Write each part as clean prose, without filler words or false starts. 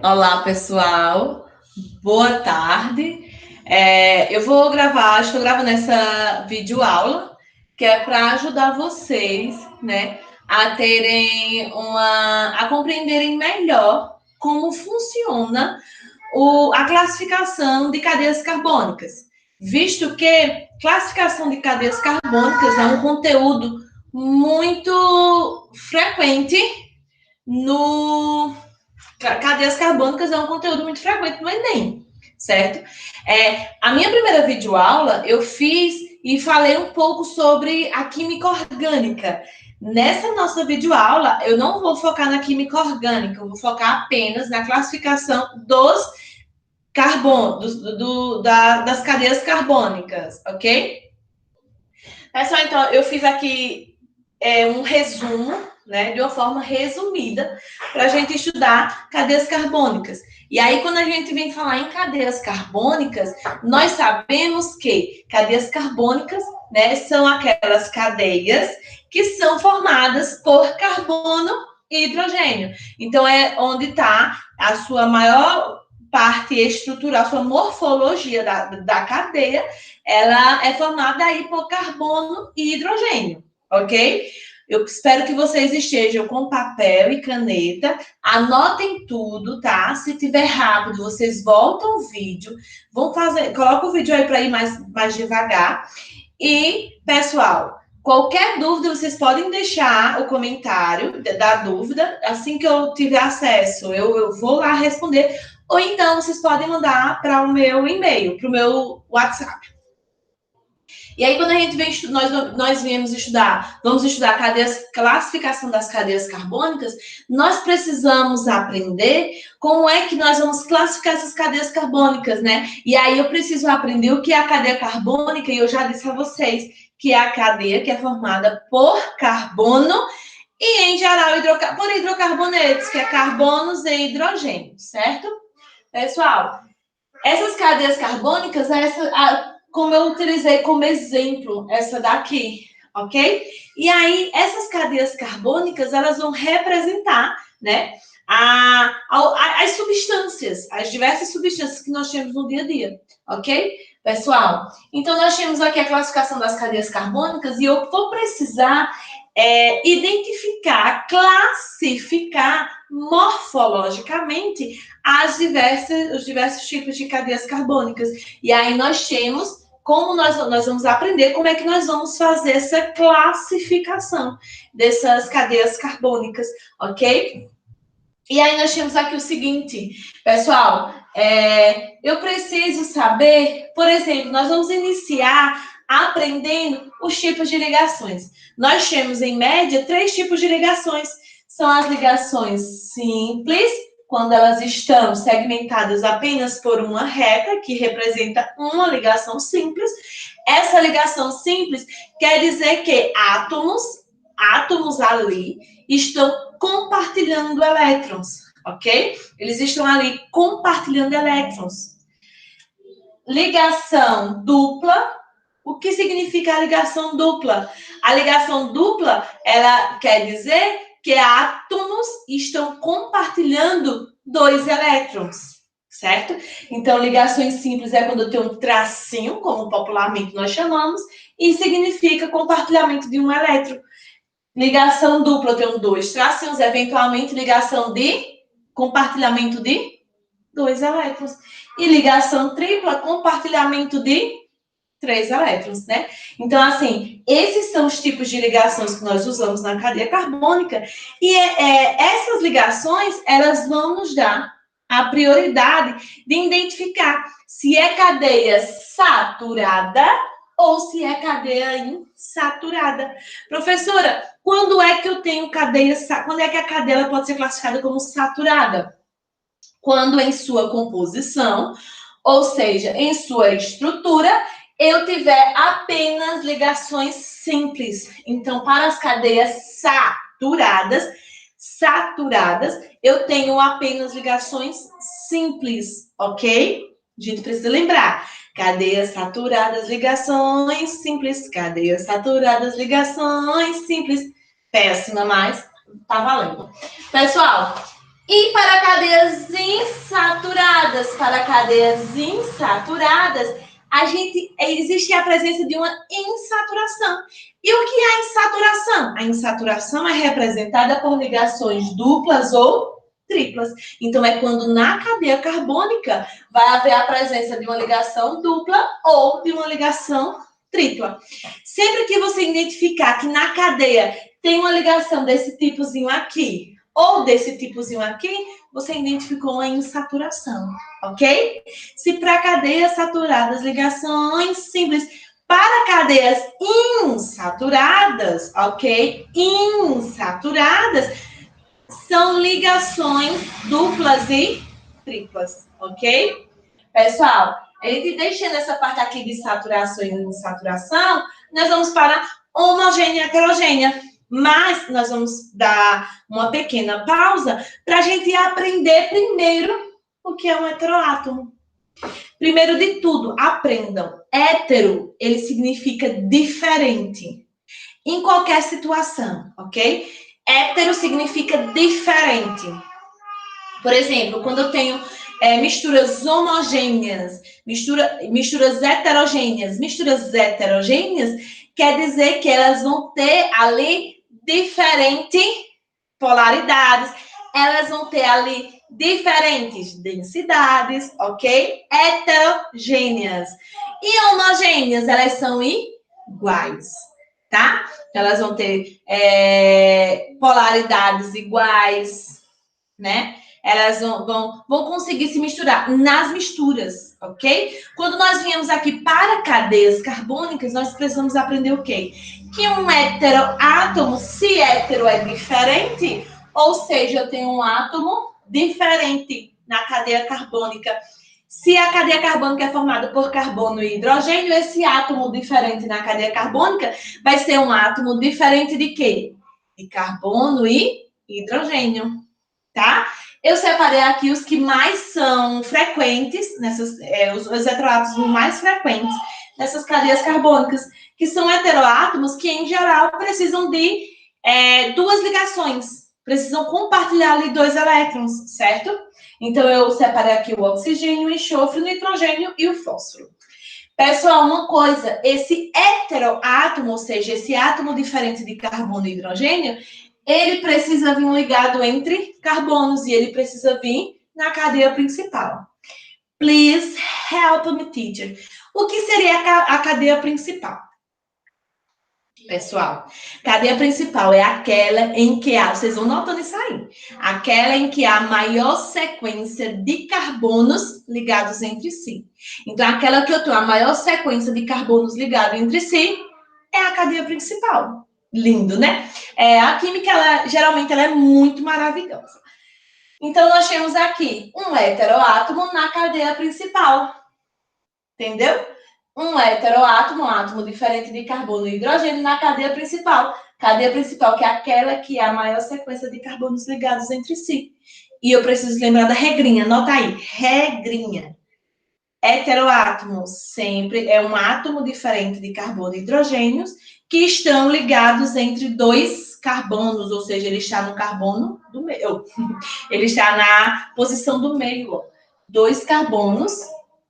Olá, pessoal. Boa tarde. Eu vou gravar, estou gravando essa videoaula, que é para ajudar vocês, né, a compreenderem melhor como funciona a classificação de cadeias carbônicas, visto que classificação de cadeias carbônicas é um conteúdo muito frequente no cadeias carbônicas é um conteúdo muito frequente no Enem, certo? A minha primeira videoaula eu fiz e falei um pouco sobre a química orgânica. Nessa nossa videoaula, eu não vou focar na química orgânica, eu vou focar apenas na classificação dos carbonos, das cadeias carbônicas, ok? Pessoal, então, eu fiz aqui um resumo, né, de uma forma resumida, para a gente estudar cadeias carbônicas. E aí, quando a gente vem falar em cadeias carbônicas, nós sabemos que cadeias carbônicas, né, são aquelas cadeias que são formadas por carbono e hidrogênio. Então, é onde está a sua maior parte estrutural, a sua morfologia da cadeia, ela é formada aí por carbono e hidrogênio, ok? Eu espero que vocês estejam com papel e caneta, anotem tudo, tá? Se tiver rápido, vocês voltam o vídeo, coloca o vídeo aí para ir mais devagar. E, pessoal, qualquer dúvida, vocês podem deixar o comentário da dúvida, assim que eu tiver acesso, eu vou lá responder, ou então vocês podem mandar para o meu e-mail, para o meu WhatsApp. E aí, quando a gente vem, nós viemos estudar, vamos estudar classificação das cadeias carbônicas, nós precisamos aprender como é que nós vamos classificar essas cadeias carbônicas, né? E aí eu preciso aprender o que é a cadeia carbônica, e eu já disse a vocês que é a cadeia que é formada por carbono e, em geral, por hidrocarbonetos, que é carbonos e hidrogênio, certo? Pessoal, essas cadeias carbônicas, como eu utilizei como exemplo, essa daqui, ok? E aí, essas cadeias carbônicas, elas vão representar, né, as substâncias, as diversas substâncias que nós temos no dia a dia, ok? Pessoal, então nós temos aqui a classificação das cadeias carbônicas e eu vou precisar identificar, classificar morfologicamente os diversos tipos de cadeias carbônicas. E aí nós temos como nós vamos aprender como é que nós vamos fazer essa classificação dessas cadeias carbônicas, ok? E aí nós temos aqui o seguinte, pessoal, eu preciso saber, por exemplo, nós vamos iniciar aprendendo os tipos de ligações. Nós temos, em média, 3 tipos de ligações. São as ligações simples, quando elas estão segmentadas apenas por uma reta, que representa uma ligação simples. Essa ligação simples quer dizer que átomos ali estão compartilhando elétrons, ok? Eles estão ali compartilhando elétrons. Ligação dupla. O que significa a ligação dupla? A ligação dupla, ela quer dizer que átomos estão compartilhando 2 elétrons, certo? Então, ligações simples é quando tem um tracinho, como popularmente nós chamamos, e significa compartilhamento de um elétron. Ligação dupla, eu tenho 2 tracinhos, eventualmente ligação de compartilhamento de 2 elétrons. E ligação tripla, compartilhamento de 3 elétrons, né? Então, assim, esses são os tipos de ligações que nós usamos na cadeia carbônica. E essas ligações, elas vão nos dar a prioridade de identificar se é cadeia saturada ou se é cadeia insaturada. Professora, quando é que eu tenho quando é que a cadeia pode ser classificada como saturada? Quando em sua composição, ou seja, em sua estrutura, eu tiver apenas ligações simples. Então, para as cadeias saturadas, eu tenho apenas ligações simples, ok? A gente precisa lembrar. Cadeias saturadas, ligações simples. Cadeias saturadas, ligações simples. Péssima, mas tá valendo. Pessoal, E para cadeias insaturadas, existe a presença de uma insaturação. E o que é a insaturação? A insaturação é representada por ligações duplas ou triplas. Então, é quando na cadeia carbônica vai haver a presença de uma ligação dupla ou de uma ligação tripla. Sempre que você identificar que na cadeia tem uma ligação desse tipozinho aqui, ou desse tipozinho aqui, você identificou uma insaturação, ok? Se para cadeias saturadas, ligações simples. Para cadeias insaturadas, ok? Insaturadas, são ligações duplas e triplas, ok? Pessoal, a gente deixando essa parte aqui de saturação e insaturação, nós vamos para homogênea e heterogênea. Mas nós vamos dar uma pequena pausa para a gente aprender primeiro o que é um heteroátomo. Primeiro de tudo, aprendam. Hétero, ele significa diferente. Em qualquer situação, ok? Hétero significa diferente. Por exemplo, quando eu tenho misturas homogêneas, misturas heterogêneas. Misturas heterogêneas quer dizer que elas vão ter ali diferentes polaridades, elas vão ter ali diferentes densidades, ok? Heterogêneas. E homogêneas, elas são iguais, tá? Elas vão ter polaridades iguais, né? Elas vão conseguir se misturar nas misturas, ok? Quando nós viemos aqui para cadeias carbônicas, nós precisamos aprender o quê? Que um heteroátomo, se hétero é diferente, ou seja, eu tenho um átomo diferente na cadeia carbônica. Se a cadeia carbônica é formada por carbono e hidrogênio, esse átomo diferente na cadeia carbônica vai ser um átomo diferente de quê? De carbono e hidrogênio, tá? Eu separei aqui os que mais são frequentes, os heteroátomos mais frequentes nessas cadeias carbônicas, que são heteroátomos que, em geral, precisam de duas ligações, precisam compartilhar ali 2 elétrons, certo? Então, eu separei aqui o oxigênio, o enxofre, o nitrogênio e o fósforo. Pessoal, uma coisa, esse heteroátomo, ou seja, esse átomo diferente de carbono e hidrogênio, ele precisa vir ligado entre carbonos e ele precisa vir na cadeia principal. Please help me, teacher. O que seria a cadeia principal? Pessoal, cadeia principal é aquela em que há, vocês vão notando isso aí, aquela em que há maior sequência de carbonos ligados entre si. Então, aquela que eu tenho a maior sequência de carbonos ligados entre si é a cadeia principal. Lindo, né? A química, geralmente, ela é muito maravilhosa. Então, nós temos aqui um heteroátomo na cadeia principal. Entendeu? Um heteroátomo, um átomo diferente de carbono e hidrogênio na cadeia principal. Cadeia principal, que é aquela que é a maior sequência de carbonos ligados entre si. E eu preciso lembrar da regrinha, anota aí, regrinha. Heteroátomo sempre é um átomo diferente de carbono e hidrogênios que estão ligados entre 2 carbonos, ou seja, ele está no carbono do meio. Ele está na posição do meio, 2 carbonos,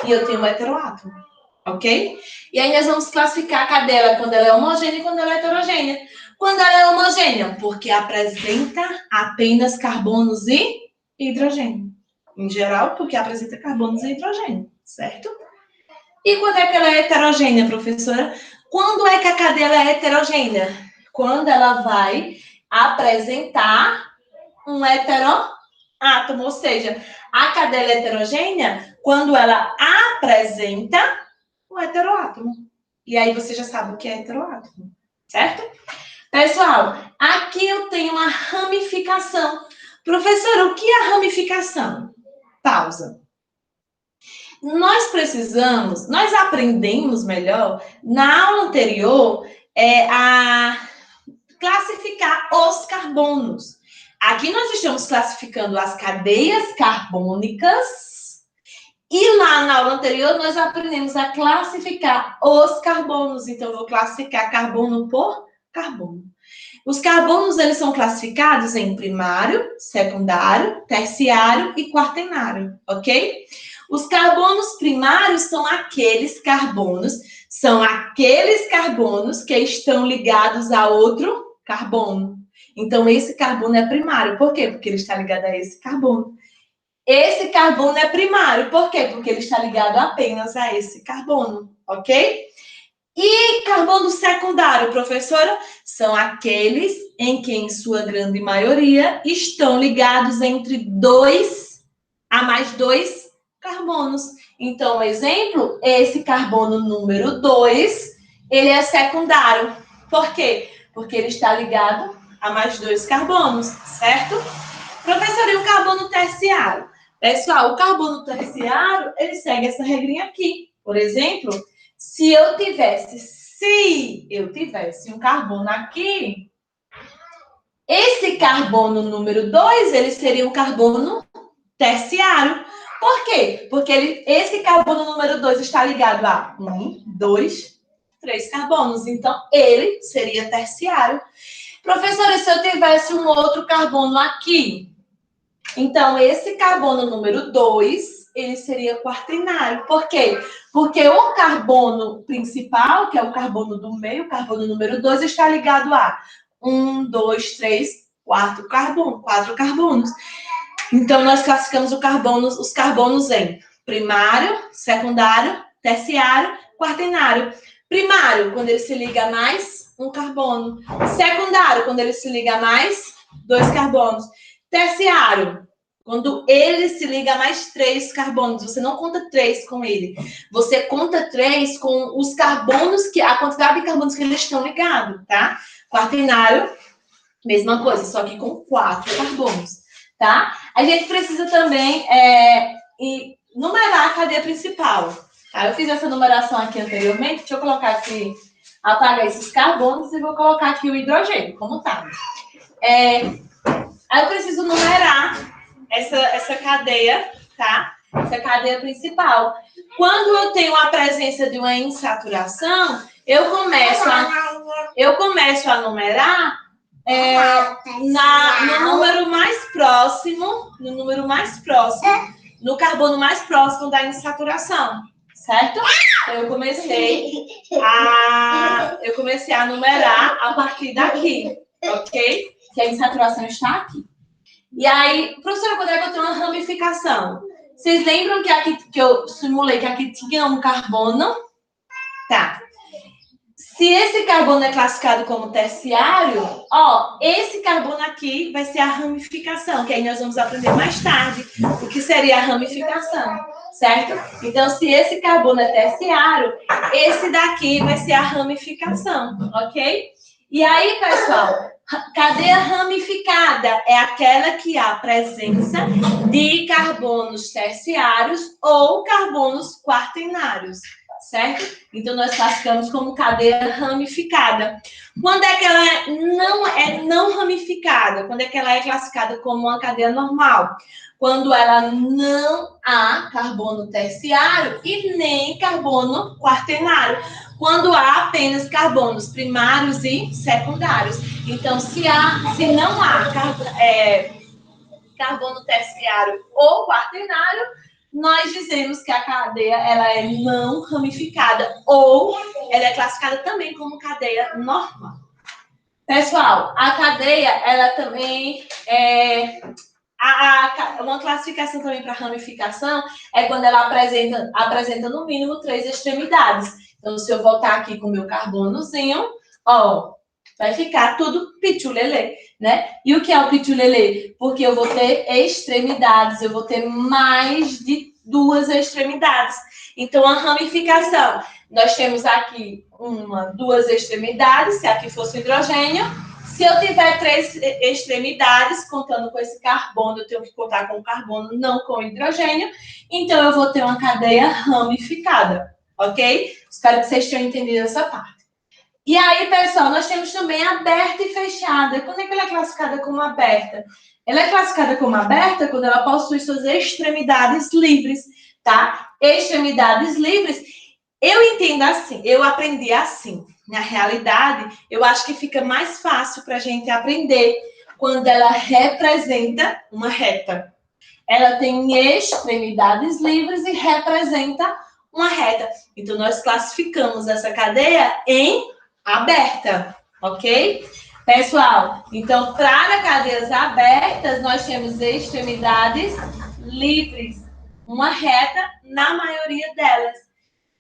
e eu tenho um heteroátomo. Ok? E aí nós vamos classificar a cadeia quando ela é homogênea e quando ela é heterogênea. Quando ela é homogênea, porque apresenta apenas carbonos e hidrogênio. Em geral, porque apresenta carbonos e hidrogênio, certo? E quando é que ela é heterogênea, professora? Quando é que a cadeia é heterogênea? Quando ela vai apresentar um heteroátomo, ou seja, a cadeia é heterogênea quando ela apresenta o heteroátomo. E aí você já sabe o que é heteroátomo, certo? Pessoal, aqui eu tenho uma ramificação. Professora, o que é a ramificação? Pausa. Nós aprendemos melhor na aula anterior a classificar os carbonos. Aqui nós estamos classificando as cadeias carbônicas e lá na aula anterior, nós aprendemos a classificar os carbonos. Então, eu vou classificar carbono por carbono. Os carbonos, eles são classificados em primário, secundário, terciário e quaternário, ok? Os carbonos primários são aqueles carbonos que estão ligados a outro carbono. Então, esse carbono é primário. Por quê? Porque ele está ligado a esse carbono. Esse carbono é primário. Por quê? Porque ele está ligado apenas a esse carbono, ok? E carbono secundário, professora, são aqueles em que, em sua grande maioria, estão ligados entre mais dois carbonos. Então, exemplo, esse carbono número 2, ele é secundário. Por quê? Porque ele está ligado a mais dois carbonos, certo? Professora, e o carbono terciário? Pessoal, o carbono terciário, ele segue essa regrinha aqui. Por exemplo, se eu tivesse um carbono aqui, esse carbono número 2, ele seria um carbono terciário. Por quê? Porque esse carbono número 2 está ligado a 1, 2, 3 carbonos. Então, ele seria terciário. Professora, se eu tivesse um outro carbono aqui, então, esse carbono número 2, ele seria quaternário. Por quê? Porque o carbono principal, que é o carbono do meio, o carbono número 2, está ligado a 1, 2, 3, 4 carbonos. Então, nós classificamos os carbonos em primário, secundário, terciário, quaternário. Primário, quando ele se liga a mais um carbono. Secundário, quando ele se liga a mais 2 carbonos. Terciário, quando ele se liga a mais 3 carbonos. Você não conta 3 com ele. Você conta 3 com os carbonos, a quantidade de carbonos que eles estão ligados, tá? Quaternário, mesma coisa, só que com 4 carbonos, tá? A gente precisa também numerar a cadeia principal. Tá? Eu fiz essa numeração aqui anteriormente. Deixa eu colocar aqui, apagar esses carbonos e vou colocar aqui o hidrogênio, como tá. Aí eu preciso numerar essa cadeia, tá? Essa cadeia principal. Quando eu tenho a presença de uma insaturação, eu começo a numerar no número mais próximo, no carbono mais próximo da insaturação, certo? Eu comecei a numerar a partir daqui, ok? Que a insaturação está aqui. E aí, professora, quando é que eu tenho uma ramificação? Vocês lembram que aqui que eu simulei que aqui tinha um carbono? Tá. Se esse carbono é classificado como terciário, esse carbono aqui vai ser a ramificação, que aí nós vamos aprender mais tarde o que seria a ramificação, certo? Então, se esse carbono é terciário, esse daqui vai ser a ramificação, ok? E aí, pessoal, cadeia ramificada é aquela que há presença de carbonos terciários ou carbonos quaternários, certo? Então, nós classificamos como cadeia ramificada. Quando é que ela não ramificada? Quando é que ela é classificada como uma cadeia normal? Quando ela não há carbono terciário e nem carbono quaternário. Quando há apenas carbonos primários e secundários. Então, se não há carbono terciário ou quaternário, nós dizemos que a cadeia ela é não ramificada ou ela é classificada também como cadeia normal. Pessoal, a cadeia, ela também uma classificação também para ramificação é quando ela apresenta no mínimo 3 extremidades. Então, se eu voltar aqui com o meu carbonozinho, vai ficar tudo pitulelê, né? E o que é o pitulelê? Porque eu vou ter extremidades, eu vou ter mais de 2 extremidades. Então, a ramificação, nós temos aqui 2 extremidades, se aqui fosse o hidrogênio. Se eu tiver 3 extremidades, contando com esse carbono, eu tenho que contar com o carbono, não com o hidrogênio. Então, eu vou ter uma cadeia ramificada, ok? Espero que vocês tenham entendido essa parte. E aí, pessoal, nós temos também aberta e fechada. Quando é que ela é classificada como aberta? Ela é classificada como aberta quando ela possui suas extremidades livres, tá? Extremidades livres, eu entendo assim, eu aprendi assim. na realidade, eu acho que fica mais fácil para a gente aprender quando ela representa uma reta. Ela tem extremidades livres e representa uma reta. Então, nós classificamos essa cadeia em aberta, ok? Pessoal, então, para cadeias abertas, nós temos extremidades livres, uma reta na maioria delas.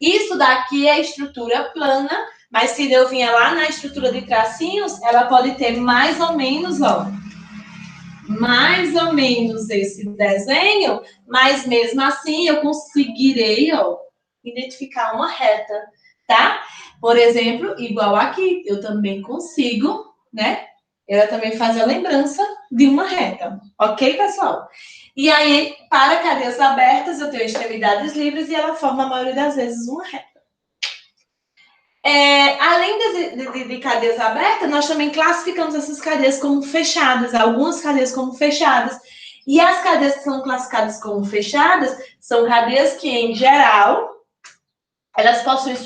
Isso daqui é estrutura plana, mas se eu vier lá na estrutura de tracinhos, ela pode ter mais ou menos, ó, mais ou menos esse desenho, mas mesmo assim eu conseguirei, ó, identificar uma reta, tá? Por exemplo, igual aqui, eu também consigo, né? Ela também faz a lembrança de uma reta, ok, pessoal? E aí, para cadeias abertas, eu tenho extremidades livres e ela forma a maioria das vezes uma reta. Além de cadeias abertas, nós também classificamos essas cadeias como fechadas, algumas cadeias como fechadas. E as cadeias que são classificadas como fechadas são cadeias que, em geral, elas possuem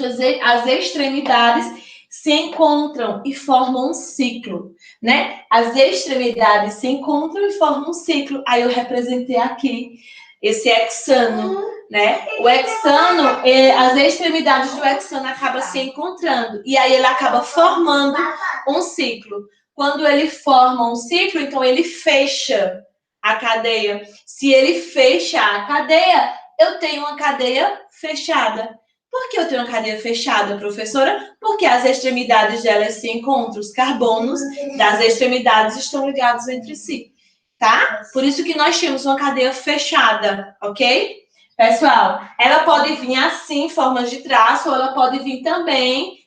as extremidades se encontram e formam um ciclo, né? As extremidades se encontram e formam um ciclo. Aí eu representei aqui esse hexano, né? O hexano, as extremidades do hexano acabam se encontrando e aí ele acaba formando um ciclo. Quando ele forma um ciclo, então ele fecha a cadeia. Se ele fecha a cadeia, eu tenho uma cadeia fechada. Por que eu tenho uma cadeia fechada, professora? Porque as extremidades delas se encontram, os carbonos das extremidades estão ligados entre si, tá? Por isso que nós temos uma cadeia fechada, ok? Pessoal, ela pode vir assim, formas de traço, ou ela pode vir também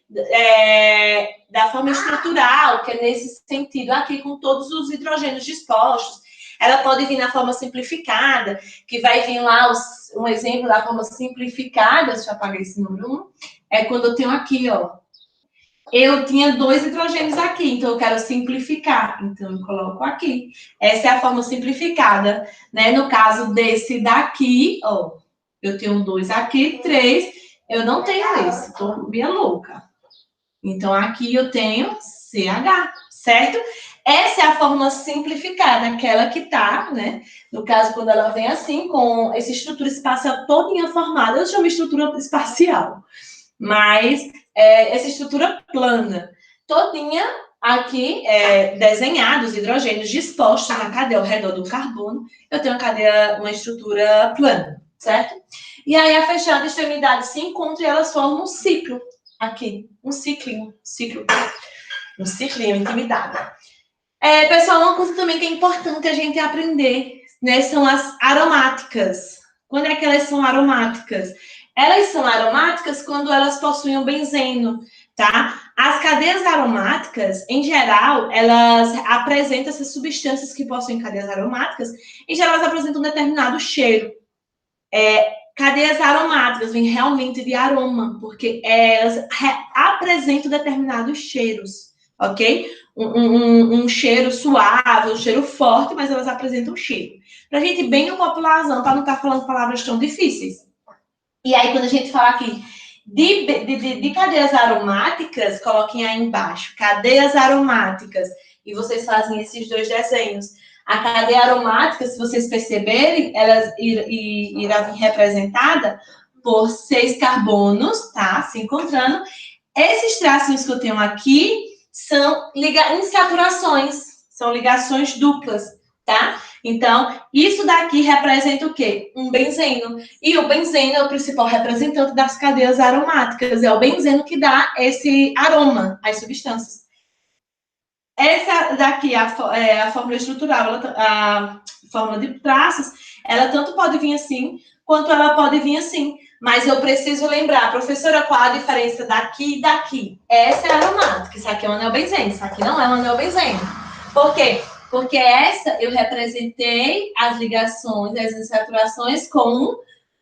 da forma estrutural, que é nesse sentido aqui, com todos os hidrogênios dispostos. Ela pode vir na forma simplificada, que vai vir lá um exemplo da forma simplificada, deixa eu apagar esse número 1, é quando eu tenho aqui, ó, eu tinha 2 hidrogênios aqui, então eu quero simplificar, então eu coloco aqui. Essa é a forma simplificada, né? No caso desse daqui, ó, eu tenho 2 aqui, 3, eu não tenho esse, tô bem louca. Então aqui eu tenho CH, certo? Essa é a forma simplificada, aquela que tá, né? No caso, quando ela vem assim, com essa estrutura espacial todinha formada, eu chamo de estrutura espacial. Mas essa estrutura plana, todinha aqui desenhada, os hidrogênios dispostos na cadeia ao redor do carbono, eu tenho uma estrutura plana, certo? E aí a fechada extremidade se encontra e elas formam um ciclo aqui, um ciclinho intimidado. Pessoal, uma coisa também que é importante a gente aprender, né, são as aromáticas. Quando é que elas são aromáticas? Elas são aromáticas quando elas possuem o benzeno, tá? As cadeias aromáticas, em geral, elas apresentam essas substâncias que possuem cadeias aromáticas, em geral, elas apresentam um determinado cheiro. Cadeias aromáticas vêm realmente de aroma, porque elas apresentam determinados cheiros, ok? Um cheiro suave, um cheiro forte, mas elas apresentam cheiro. Pra gente ir bem no popularzão, para não estar falando palavras tão difíceis. E aí, quando a gente fala aqui de cadeias aromáticas, coloquem aí embaixo, cadeias aromáticas, e vocês fazem esses 2 desenhos. A cadeia aromática, se vocês perceberem, ela irá vir representada por 6 carbonos, tá? Se encontrando. Esses tracinhos que eu tenho aqui são insaturações, são ligações duplas, tá? Então, isso daqui representa o quê? Um benzeno. E o benzeno é o principal representante das cadeias aromáticas. É o benzeno que dá esse aroma às substâncias. Essa daqui, a fórmula estrutural, a fórmula de traços, ela tanto pode vir assim, quanto ela pode vir assim. Mas eu preciso lembrar, professora, qual a diferença daqui e daqui? Essa é a aromática, isso aqui é um anel benzeno, isso aqui não é um anel benzeno. Por quê? Porque essa eu representei as ligações, as insaturações com um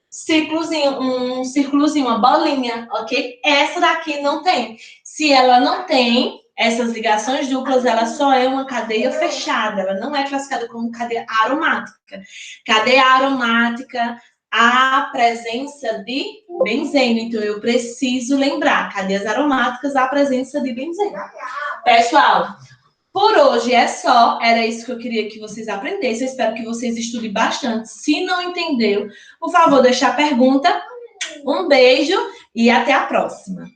círculozinho, uma bolinha, ok? Essa daqui não tem. Se ela não tem essas ligações duplas, ela só é uma cadeia fechada, ela não é classificada como cadeia aromática. Cadeia aromática, há presença de benzeno. Então, eu preciso lembrar, cadeias aromáticas, há presença de benzeno. Pessoal, por hoje é só. Era isso que eu queria que vocês aprendessem. Eu espero que vocês estudem bastante. Se não entendeu, por favor, deixa a pergunta. Um beijo e até a próxima.